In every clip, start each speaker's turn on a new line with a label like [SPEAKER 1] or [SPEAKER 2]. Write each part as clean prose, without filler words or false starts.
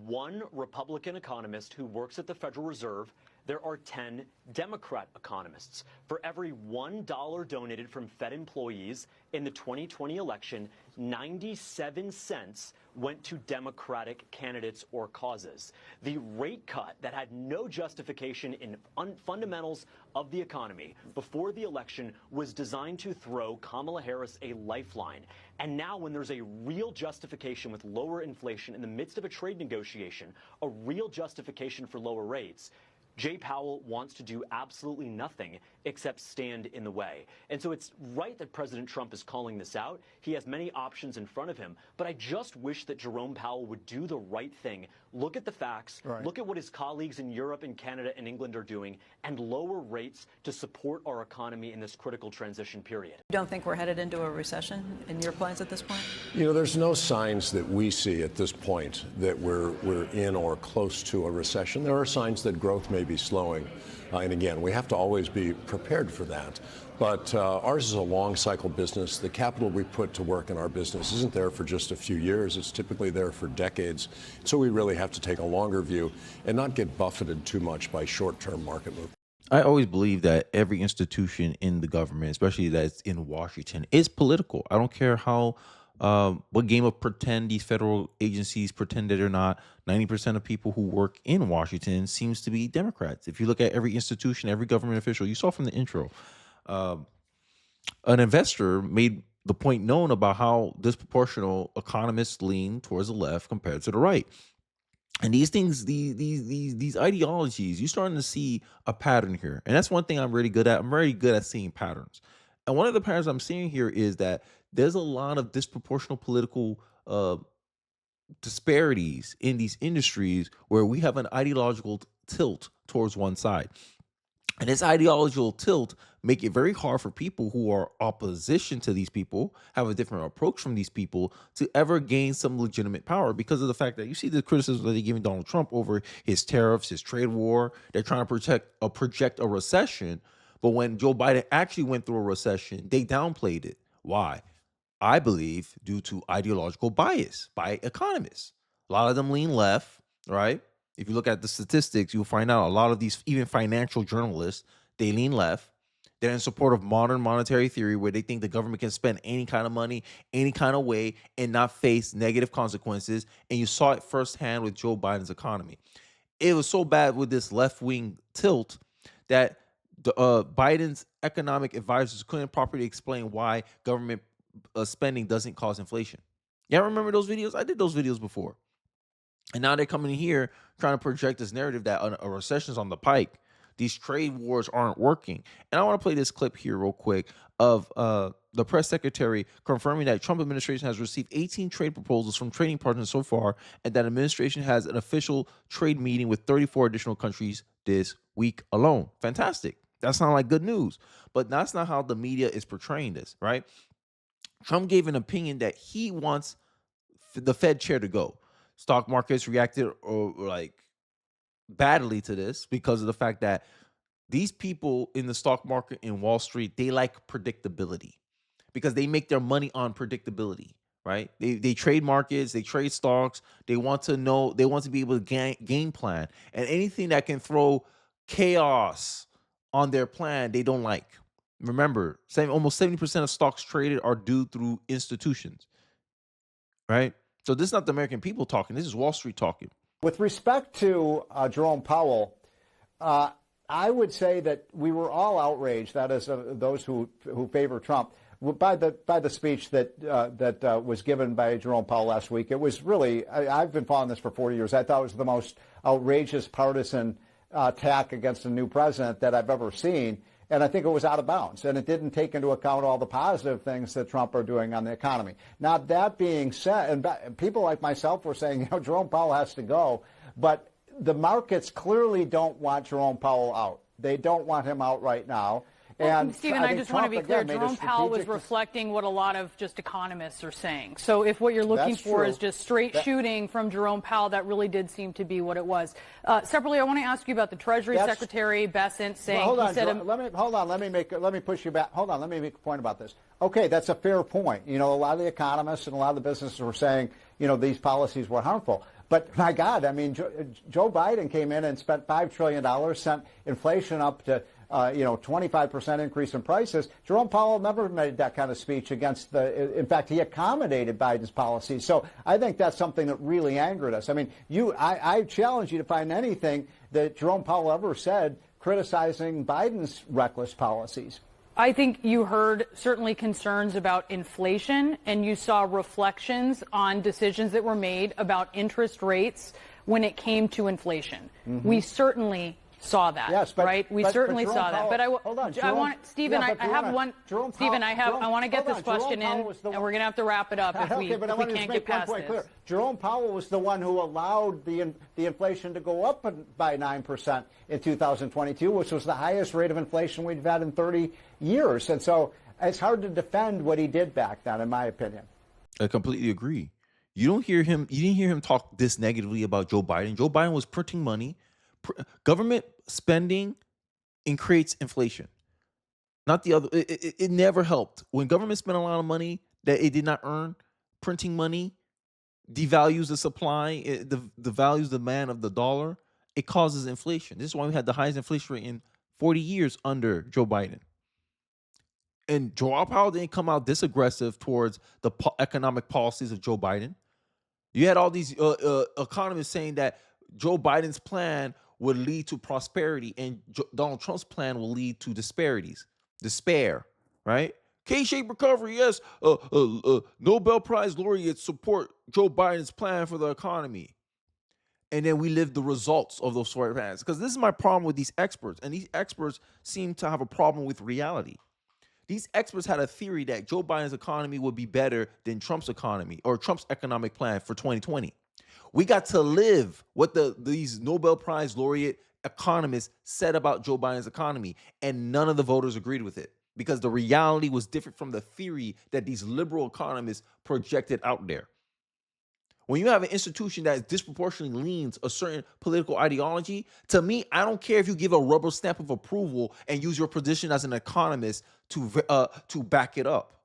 [SPEAKER 1] one Republican economist who works at the Federal Reserve, there are 10 Democrat economists. For every $1 donated from Fed employees in the 2020 election, 97 cents went to Democratic candidates or causes. The rate cut that had no justification in fundamentals of the economy before the election was designed to throw Kamala Harris a lifeline. And now when there's a real justification with lower inflation in the midst of a trade negotiation, a real justification for lower rates, Jay Powell wants to do absolutely nothing except stand in the way. And so it's right that President Trump is calling this out. He has many options in front of him. But I just wish that Jerome Powell would do the right thing, look at the facts, look at what his colleagues in Europe and Canada and England are doing, and lower rates to support our economy in this critical transition period.
[SPEAKER 2] You don't think we're headed into a recession in your plans at this point?
[SPEAKER 3] You know, there's no signs that we see at this point that we're in or close to a recession. There are signs that growth may be slowing. And again, we have to always be prepared for that. But ours is a long cycle business. The capital we put to work in our business isn't there for just a few years. It's typically there for decades. So we really have to take a longer view and not get buffeted too much by short-term market movement.
[SPEAKER 4] I always believe that every institution in the government, especially that's in Washington, is political. I don't care how what game of pretend these federal agencies pretended or not. 90% of people who work in Washington seems to be Democrats. If you look at every institution, every government official, you saw from the intro, an investor made the point known about how disproportional economists lean towards the left compared to the right. And these things, these ideologies, you're starting to see a pattern here. And that's one thing I'm really good at. I'm very good at seeing patterns. And one of the patterns I'm seeing here is that there's a lot of disproportional political disparities in these industries where we have an ideological tilt towards one side. And this ideological tilt make it very hard for people who are opposition to these people, have a different approach from these people, to ever gain some legitimate power because of the fact that you see the criticism that they're giving Donald Trump over his tariffs, his trade war. They're trying to project a recession. But when Joe Biden actually went through a recession, they downplayed it. Why? I believe due to ideological bias by economists. A lot of them lean left, right? If you look at the statistics, you'll find out a lot of these, even financial journalists, they lean left. They're in support of modern monetary theory where they think the government can spend any kind of money, any kind of way, and not face negative consequences. And you saw it firsthand with Joe Biden's economy. It was so bad with this left-wing tilt that Biden's economic advisors couldn't properly explain why government spending doesn't cause inflation. Yeah, remember those videos? I did those videos before. And now they're coming in here trying to project this narrative that a recession's on the pike. These trade wars aren't working. And I want to play this clip here real quick of the press secretary confirming that Trump administration has received 18 trade proposals from trading partners so far, and that administration has an official trade meeting with 34 additional countries this week alone. Fantastic. That sounds like good news. But that's not how the media is portraying this, right? Trump gave an opinion that he wants the Fed chair to go. Stock markets reacted like badly to this because of the fact that these people in the stock market in Wall Street, they like predictability because they make their money on predictability, right? They trade markets, they trade stocks. They want to know, they want to be able to game plan, and anything that can throw chaos on their plan, they don't like. Remember, almost 70% of stocks traded are due through institutions, right? So this is not the American people talking. This is Wall Street talking.
[SPEAKER 5] With respect to Jerome Powell, I would say that we were all outraged, that is, those who favor Trump, by the speech that was given by Jerome Powell last week. It was really, I've been following this for 40 years. I thought it was the most outrageous partisan attack against a new president that I've ever seen. And I think it was out of bounds, and it didn't take into account all the positive things that Trump are doing on the economy. Now, that being said, and people like myself were saying, Jerome Powell has to go, but the markets clearly don't want Jerome Powell out. They don't want him out right now.
[SPEAKER 6] And Stephen, I just want to be clear. Jerome Powell was reflecting what a lot of just economists are saying. So if what you're looking for is just straight shooting from Jerome Powell, that really did seem to be what it was. Separately, I want to ask you about the Treasury Secretary Bessent saying he said.
[SPEAKER 5] Let me push you back. Hold on. Let me make a point about this. Okay, that's a fair point. A lot of the economists and a lot of the businesses were saying, these policies were harmful. But my God, I mean, Joe Biden came in and spent $5 trillion, sent inflation up to 25% increase in prices. Jerome Powell never made that kind of speech against in fact, he accommodated Biden's policies. So I think that's something that really angered us. I mean, I challenge you to find anything that Jerome Powell ever said criticizing Biden's reckless policies.
[SPEAKER 6] I think you heard certainly concerns about inflation, and you saw reflections on decisions that were made about interest rates when it came to inflation. Mm-hmm. We certainly saw that,
[SPEAKER 5] yes,
[SPEAKER 6] right? We certainly saw that. But I want, Stephen,
[SPEAKER 5] yeah,
[SPEAKER 6] I have one. Stephen, I want to get this question in, and we're going to have to wrap it up if we can't get past this.
[SPEAKER 5] Clear. Jerome Powell was the one who allowed the inflation to go up by 9% in 2022, which was the highest rate of inflation we've had in 30 years. And so it's hard to defend what he did back then, in my opinion.
[SPEAKER 4] I completely agree. You didn't hear him talk this negatively about Joe Biden. Joe Biden was printing money. Government spending creates inflation. Not the other. It never helped. When government spent a lot of money that it did not earn, printing money devalues the supply, devalues the demand of the dollar. It causes inflation. This is why we had the highest inflation rate in 40 years under Joe Biden. And Jerome Powell didn't come out this aggressive towards the economic policies of Joe Biden. You had all these economists saying that Joe Biden's plan would lead to prosperity and Donald Trump's plan will lead to despair, right? K-shaped recovery, yes. Nobel Prize laureates support Joe Biden's plan for the economy. And then we live the results of those sort of plans. Because this is my problem with these experts. And these experts seem to have a problem with reality. These experts had a theory that Joe Biden's economy would be better than Trump's economy or Trump's economic plan for 2020. We got to live what these Nobel Prize laureate economists said about Joe Biden's economy, and none of the voters agreed with it because the reality was different from the theory that these liberal economists projected out there. When you have an institution that disproportionately leans a certain political ideology, to me, I don't care if you give a rubber stamp of approval and use your position as an economist to back it up.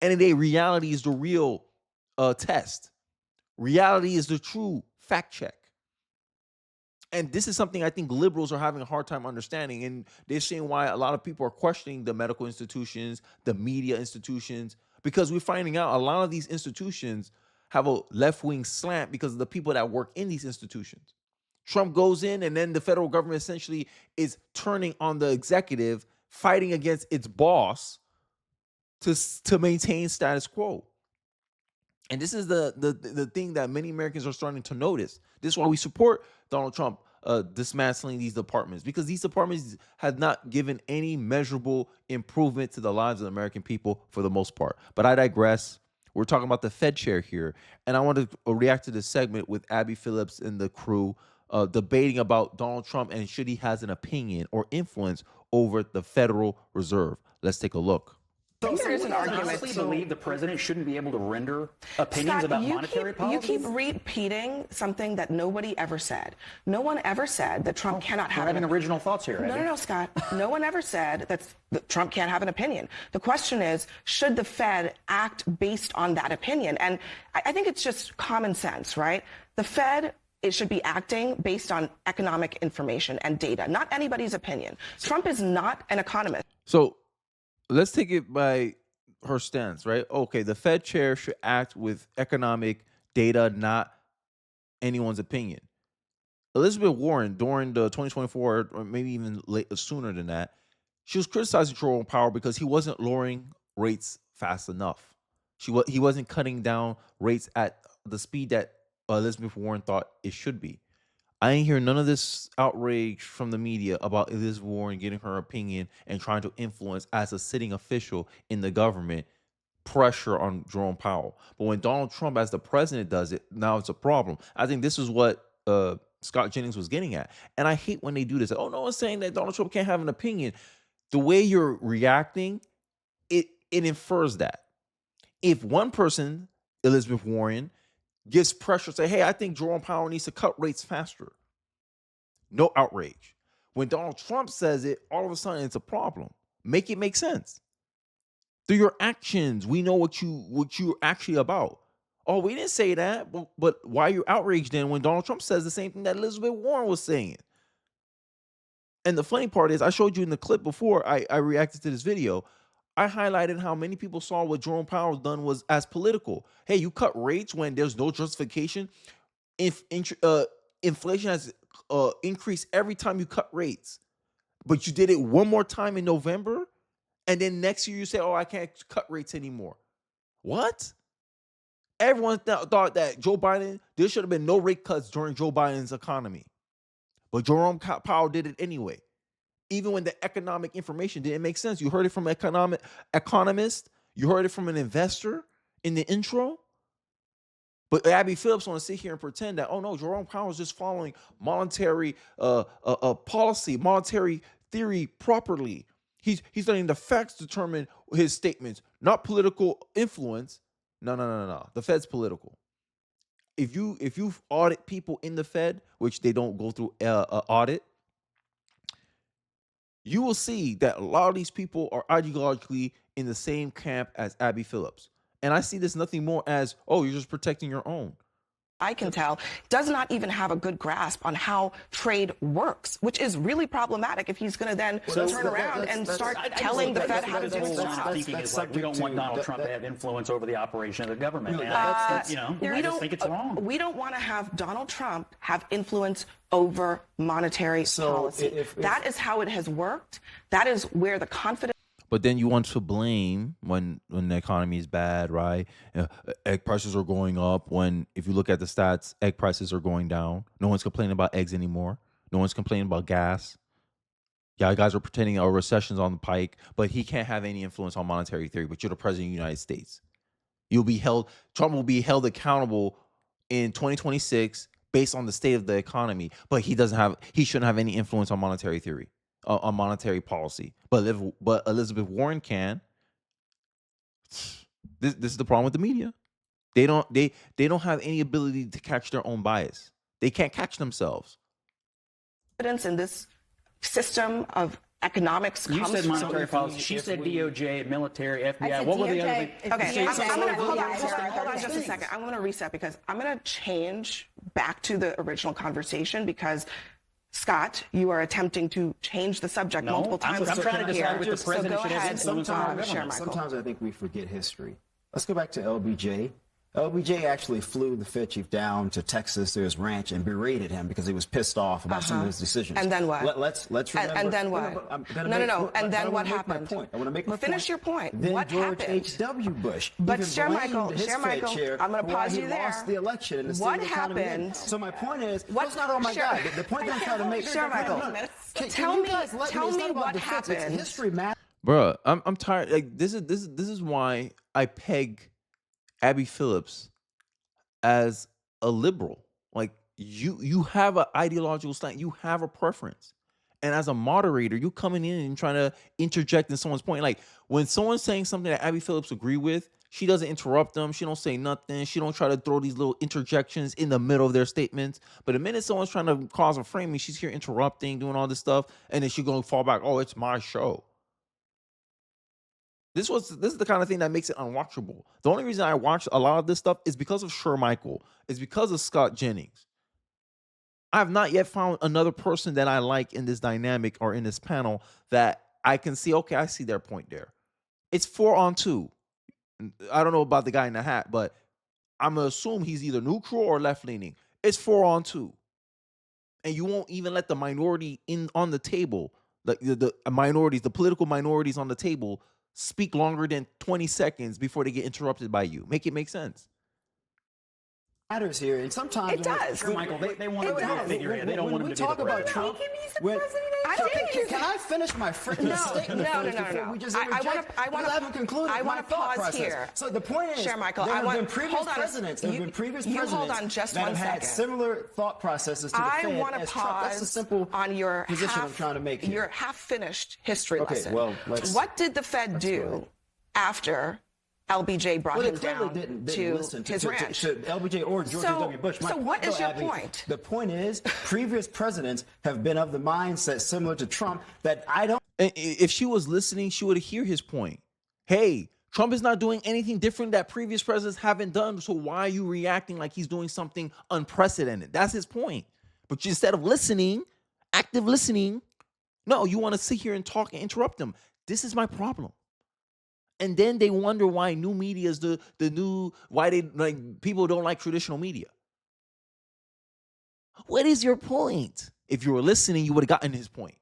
[SPEAKER 4] And today, reality is the real test. Reality is the true fact check. And this is something I think liberals are having a hard time understanding. And they're seeing why a lot of people are questioning the medical institutions, the media institutions, because we're finding out a lot of these institutions have a left-wing slant because of the people that work in these institutions. Trump goes in and then the federal government essentially is turning on the executive, fighting against its boss to maintain status quo. And this is the thing that many Americans are starting to notice. This is why we support Donald Trump dismantling these departments, because these departments have not given any measurable improvement to the lives of the American people for the most part. But I digress. We're talking about the Fed chair here, and I want to react to this segment with Abby Phillips and the crew debating about Donald Trump and should he has an opinion or influence over the Federal Reserve. Let's take a look.
[SPEAKER 7] So there's an argument. I honestly believe the president shouldn't be able to render opinions about monetary policy.
[SPEAKER 8] You keep repeating something that nobody ever said. No one ever said that Trump cannot have
[SPEAKER 7] having original thoughts here.
[SPEAKER 8] No, Scott. No one ever said that Trump can't have an opinion. The question is, should the Fed act based on that opinion? And I think it's just common sense, right? The Fed, it should be acting based on economic information and data, not anybody's opinion. Trump is not an economist.
[SPEAKER 4] So let's take it by her stance, right? Okay, the Fed chair should act with economic data, not anyone's opinion. Elizabeth Warren, during the 2024, or maybe even sooner than that, she was criticizing Jerome Powell because he wasn't lowering rates fast enough. He wasn't cutting down rates at the speed that Elizabeth Warren thought it should be. I ain't hear none of this outrage from the media about Elizabeth Warren getting her opinion and trying to influence, as a sitting official in the government, pressure on Jerome Powell. But when Donald Trump as the president does it, now it's a problem. I think this is what Scott Jennings was getting at. And I hate when they do this. Oh, no one's saying that Donald Trump can't have an opinion. The way you're reacting, it infers that. If one person, Elizabeth Warren, gives pressure, say, hey, I think Jerome Powell needs to cut rates faster. No outrage. When Donald Trump says it, all of a sudden it's a problem. Make it make sense. Through your actions, we know what you're actually about. Oh, we didn't say that. But why are you outraged then when Donald Trump says the same thing that Elizabeth Warren was saying? And the funny part is, I showed you in the clip before I reacted to this video. I highlighted how many people saw what Jerome Powell done was as political. Hey, you cut rates when there's no justification. If inflation has increased every time you cut rates, but you did it one more time in November, and then next year you say, oh, I can't cut rates anymore. What? Everyone thought that Joe Biden, there should have been no rate cuts during Joe Biden's economy. But Jerome Powell did it anyway. Even when the economic information didn't make sense. You heard it from an economist. You heard it from an investor in the intro. But Abby Phillips want to sit here and pretend that, oh no, Jerome Powell is just following monetary policy, monetary theory properly. He's letting the facts determine his statements, not political influence. No. The Fed's political. If you audit people in the Fed, which they don't go through audit, you will see that a lot of these people are ideologically in the same camp as Abby Phillips. And I see this nothing more as, oh, you're just protecting your own.
[SPEAKER 8] I can tell, does not even have a good grasp on how trade works, which is really problematic if he's going to then turn around and start telling the Fed how to do its job.
[SPEAKER 7] We don't want Donald Trump to have influence over the operation of the government. I just think it's wrong.
[SPEAKER 8] We don't want to have Donald Trump have influence over monetary policy. That is how it has worked. That is where the confidence.
[SPEAKER 4] But then you want to blame when the economy is bad, right? Egg prices are going up. When, if you look at the stats, egg prices are going down. No one's complaining about eggs anymore. No one's complaining about gas. Yeah, guys are pretending a recession's on the pike, but he can't have any influence on monetary theory. But you're the president of the United States. Trump will be held accountable in 2026 based on the state of the economy, but he shouldn't have any influence on monetary theory. On monetary policy, but Elizabeth Warren can. This is the problem with the media. They don't have any ability to catch their own bias. They can't catch themselves.
[SPEAKER 8] Evidence in this system of economics.
[SPEAKER 7] You said monetary policy. She said DOJ, military, FBI. What were the other things?
[SPEAKER 8] Okay, hold on just a second. I want to reset because I'm going to change back to the original conversation because. Scott, you are attempting to change the subject multiple times.
[SPEAKER 7] I'm trying to decide what the president should have influence on our government.
[SPEAKER 9] Sometimes I think we forget history. Let's go back to LBJ. LBJ actually flew the Fed chief down to Texas to his ranch and berated him because he was pissed off about some of his decisions.
[SPEAKER 8] And then what?
[SPEAKER 9] Let's remember.
[SPEAKER 8] And then what? No. And then what happened?
[SPEAKER 9] I want to make my point.
[SPEAKER 8] Finish your point.
[SPEAKER 9] Then
[SPEAKER 8] what
[SPEAKER 9] George
[SPEAKER 8] happened?
[SPEAKER 9] H.W. Bush.
[SPEAKER 8] But Chair Michael, I'm going to pause you there.
[SPEAKER 9] Lost the election in the state
[SPEAKER 8] what
[SPEAKER 9] of economy.
[SPEAKER 8] Happened?
[SPEAKER 9] So my point is, that's not all my God. The point that I'm trying to make.
[SPEAKER 8] Chair Michael, tell me what happened.
[SPEAKER 9] History, man.
[SPEAKER 4] Bruh, I'm tired. Like this is why I peg Abby Phillips as a liberal. Like you have an ideological slant, you have a preference, and as a moderator, you coming in and trying to interject in someone's point. Like when someone's saying something that Abby Phillips agree with, she doesn't interrupt them. She don't say nothing. She don't try to throw these little interjections in the middle of their statements. But the minute someone's trying to cause a framing, she's here interrupting, doing all this stuff, and then she's gonna fall back. Oh, it's my show. This is the kind of thing that makes it unwatchable. The only reason I watch a lot of this stuff is because of Sher Michael. It's because of Scott Jennings. I have not yet found another person that I like in this dynamic or in this panel that I can see, okay, I see their point there. It's 4-on-2. I don't know about the guy in the hat, but I'm going to assume he's either neutral or left-leaning. It's 4-on-2. And you won't even let the minority on the table, the minorities, the political minorities on the table, speak longer than 20 seconds before they get interrupted by you. Make it make sense.
[SPEAKER 9] Matters here, and sometimes
[SPEAKER 8] it does.
[SPEAKER 7] Michael, they want him to be a figurehead. They don't want him to be the president.
[SPEAKER 9] Trump, can I finish my freaking statement?
[SPEAKER 8] No.
[SPEAKER 9] We just I haven't concluded.
[SPEAKER 8] I want to pause here.
[SPEAKER 9] So the point is,
[SPEAKER 8] Chair Michael,
[SPEAKER 9] there have been previous presidents. There have been previous presidents that have had similar thought processes to the Fed.
[SPEAKER 8] I want to pause
[SPEAKER 9] That's a simple
[SPEAKER 8] on your
[SPEAKER 9] position I'm trying to make here.
[SPEAKER 8] Your half-finished history lesson.
[SPEAKER 9] Well,
[SPEAKER 8] what did the Fed do after LBJ brought him down
[SPEAKER 9] didn't
[SPEAKER 8] to
[SPEAKER 9] listen
[SPEAKER 8] his ranch?
[SPEAKER 9] To LBJ or George W. Bush.
[SPEAKER 8] So what is your point?
[SPEAKER 9] The point is, previous presidents have been of the mindset similar to Trump that I don't.
[SPEAKER 4] And if she was listening, she would hear his point. Hey, Trump is not doing anything different that previous presidents haven't done. So why are you reacting like he's doing something unprecedented? That's his point. But instead of listening, active listening, no, you want to sit here and talk and interrupt them. This is my problem. And then they wonder why new media is the new, why they like people don't like traditional media. What is your point? If you were listening, you would have gotten his point.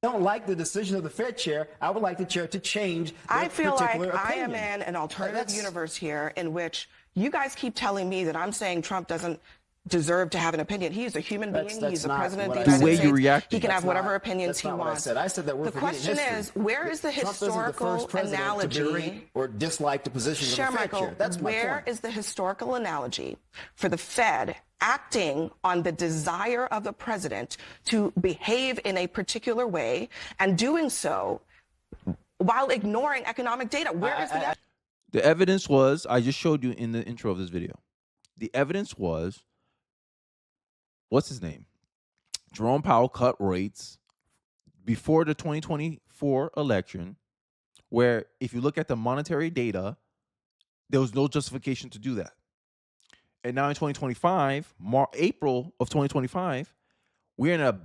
[SPEAKER 9] Don't like the decision of the Fed chair. I would like the chair to change.
[SPEAKER 8] I feel like
[SPEAKER 9] opinion.
[SPEAKER 8] I am in an alternative universe here in which you guys keep telling me that I'm saying Trump doesn't deserve to have an opinion. He's a human being. He's the president of the United States. The way you react, he can have whatever opinions he wants.
[SPEAKER 9] I said that we're
[SPEAKER 8] the question is, where is the historical analogy
[SPEAKER 9] or dislike the position of the Fed chair? That's my point.
[SPEAKER 8] Where is the historical analogy for the Fed acting on the desire of the president to behave in a particular way and doing so while ignoring economic data? Where is
[SPEAKER 4] the evidence was, I just showed you in the intro of this video. The evidence was, what's his name? Jerome Powell cut rates before the 2024 election, where if you look at the monetary data, there was no justification to do that. And now in 2025, April of 2025, we're in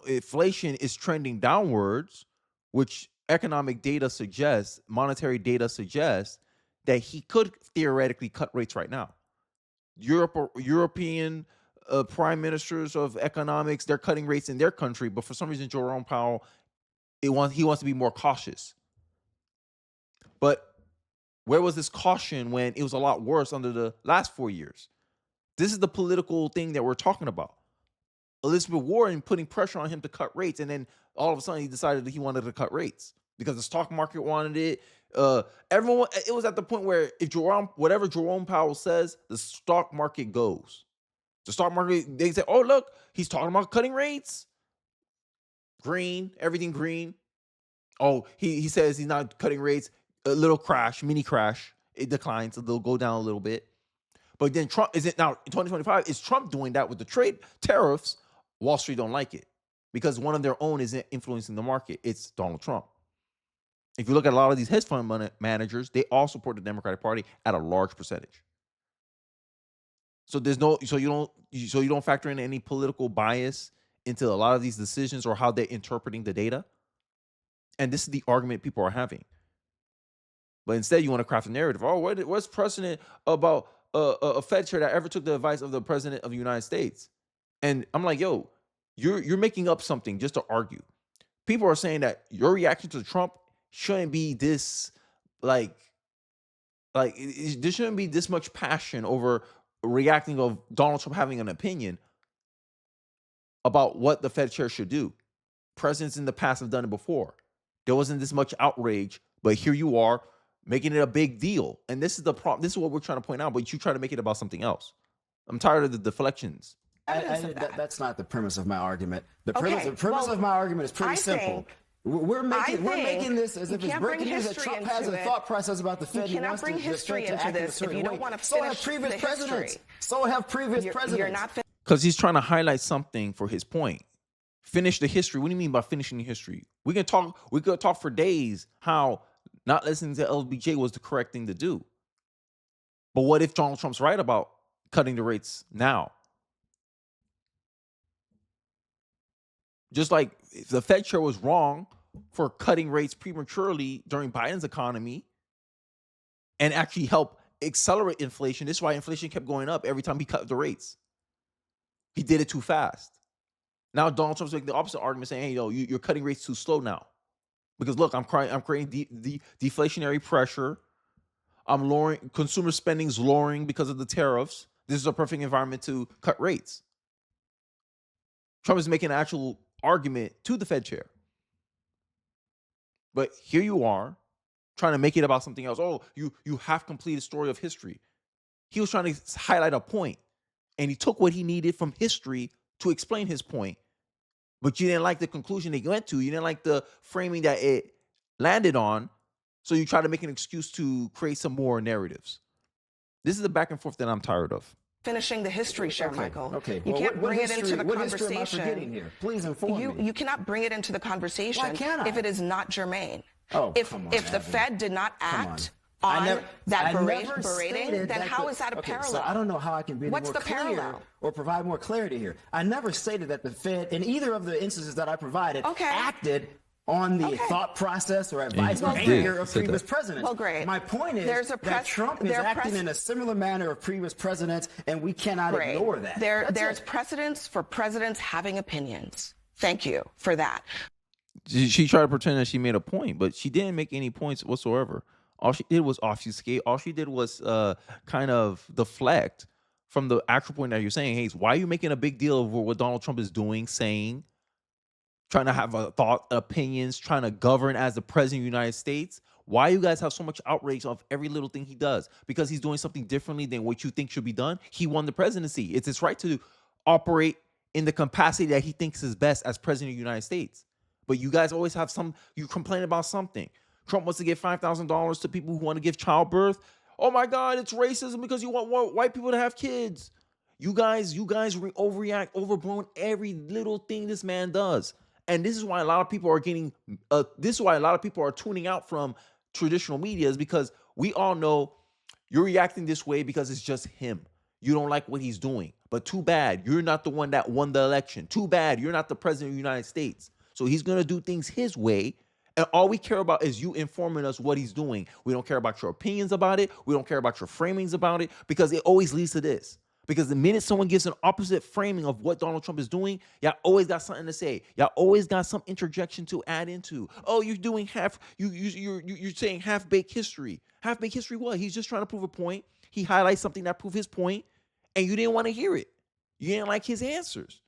[SPEAKER 4] inflation is trending downwards, which economic data suggests, monetary data suggests that he could theoretically cut rates right now. European prime ministers of economics, they're cutting rates in their country, but for some reason, Jerome Powell, he wants to be more cautious. But where was this caution when it was a lot worse under the last 4 years? This is the political thing that we're talking about. Elizabeth Warren putting pressure on him to cut rates, and then all of a sudden he decided that he wanted to cut rates because the stock market wanted it. Everyone, it was at the point where if whatever Jerome Powell says, the stock market goes. The stock market, they say, oh, look, he's talking about cutting rates. Green, everything green. Oh, he says he's not cutting rates. A little crash, mini crash. It declines. It'll go down a little bit. But then Trump, is it now in 2025, is Trump doing that with the trade tariffs? Wall Street don't like it because one of their own isn't influencing the market. It's Donald Trump. If you look at a lot of these hedge fund managers, they all support the Democratic Party at a large percentage. So you don't factor in any political bias into a lot of these decisions or how they're interpreting the data. And this is the argument people are having. But instead, you want to craft a narrative. Oh, what's precedent about a Fed chair that ever took the advice of the president of the United States? And I'm like, yo, you're making up something just to argue. People are saying that your reaction to Trump shouldn't be this, there shouldn't be this much passion over reacting of Donald Trump having an opinion about what the Fed chair should do. Presidents in the past have done it before. There wasn't this much outrage, but here you are making it a big deal. And this is the problem. This is what we're trying to point out, but you try to make it about something else. I'm tired of the deflections.
[SPEAKER 9] That's not the premise of my argument. The premise of my argument is pretty simple. We're making this as if it's breaking news that Trump has a thought process about the Fed.
[SPEAKER 8] You cannot bring history into this if you don't want to finish the history.
[SPEAKER 9] So have previous presidents.
[SPEAKER 8] You're not
[SPEAKER 4] because he's trying to highlight something for his point. Finish the history. What do you mean by finishing the history? We could talk for days how not listening to LBJ was the correct thing to do. But what if Donald Trump's right about cutting the rates now? Just like if the Fed chair was wrong for cutting rates prematurely during Biden's economy and actually help accelerate inflation. This is why inflation kept going up every time he cut the rates. He did it too fast. Now Donald Trump's making the opposite argument, saying, "Hey, you're cutting rates too slow now." Because look, I'm creating deflationary pressure. I'm lowering consumer spending's lowering because of the tariffs. This is a perfect environment to cut rates. Trump is making an actual argument to the Fed chair. But here you are trying to make it about something else. Oh, you have completed story of history. He was trying to highlight a point, and he took what he needed from history to explain his point. But you didn't like the conclusion they went to. You didn't like the framing that it landed on. So you try to make an excuse to create some more narratives. This is the back and forth that I'm tired of.
[SPEAKER 8] Finishing the history, Michael.
[SPEAKER 9] Okay.
[SPEAKER 8] You can't bring it into the conversation.
[SPEAKER 9] What history am I forgetting here? Please inform me.
[SPEAKER 8] You cannot bring it into the conversation if it is not germane.
[SPEAKER 9] Oh,
[SPEAKER 8] if
[SPEAKER 9] come on,
[SPEAKER 8] if the
[SPEAKER 9] Abby.
[SPEAKER 8] Fed did not act
[SPEAKER 9] I
[SPEAKER 8] on
[SPEAKER 9] never-
[SPEAKER 8] that
[SPEAKER 9] I
[SPEAKER 8] berating,
[SPEAKER 9] never
[SPEAKER 8] then
[SPEAKER 9] stated
[SPEAKER 8] how
[SPEAKER 9] the-
[SPEAKER 8] is that a
[SPEAKER 9] okay,
[SPEAKER 8] parallel?
[SPEAKER 9] So I don't know how I can be
[SPEAKER 8] What's
[SPEAKER 9] more
[SPEAKER 8] the
[SPEAKER 9] clear
[SPEAKER 8] parallel?
[SPEAKER 9] or provide more clarity here. I never stated that the Fed, in either of the instances that I provided, acted on the thought process or advice or anger of previous presidents.
[SPEAKER 8] Well, great.
[SPEAKER 9] My point is that Trump is acting in a similar manner of previous presidents, and we cannot ignore that.
[SPEAKER 8] There's precedence for presidents having opinions. Thank you for that.
[SPEAKER 4] She tried to pretend that she made a point, but she didn't make any points whatsoever. All she did was obfuscate. All she did was kind of deflect from the actual point that you're saying. Hey, why are you making a big deal of what Donald Trump is doing, saying, trying to have a thought, opinions, trying to govern as the president of the United States? Why you guys have so much outrage of every little thing he does? Because he's doing something differently than what you think should be done. He won the presidency. It's his right to operate in the capacity that he thinks is best as president of the United States. But you guys always have you complain about something. Trump wants to give $5,000 to people who want to give childbirth. Oh my God, it's racism because you want more white people to have kids. You guys overreact, overblown every little thing this man does. And this is why a lot of people are tuning out from traditional media, is because we all know you're reacting this way because it's just him. You don't like what he's doing. But too bad, you're not the one that won the election. Too bad, you're not the president of the United States. So he's going to do things his way. And all we care about is you informing us what he's doing. We don't care about your opinions about it. We don't care about your framings about it, because it always leads to this. Because the minute someone gives an opposite framing of what Donald Trump is doing, y'all always got something to say. Y'all always got some interjection to add into. Oh, you're doing you're saying half-baked history. Half-baked history what? He's just trying to prove a point. He highlights something that proves his point, and you didn't want to hear it. You didn't like his answers.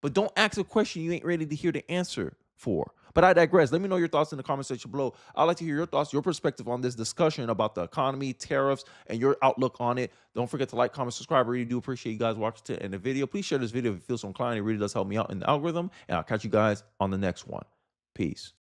[SPEAKER 4] But don't ask a question you ain't ready to hear the answer for. But I digress. Let me know your thoughts in the comment section below. I'd like to hear your thoughts, your perspective on this discussion about the economy, tariffs, and your outlook on it. Don't forget to like, comment, subscribe. I really do appreciate you guys watching to the end of the video. Please share this video if you feel so inclined. It really does help me out in the algorithm. And I'll catch you guys on the next one. Peace.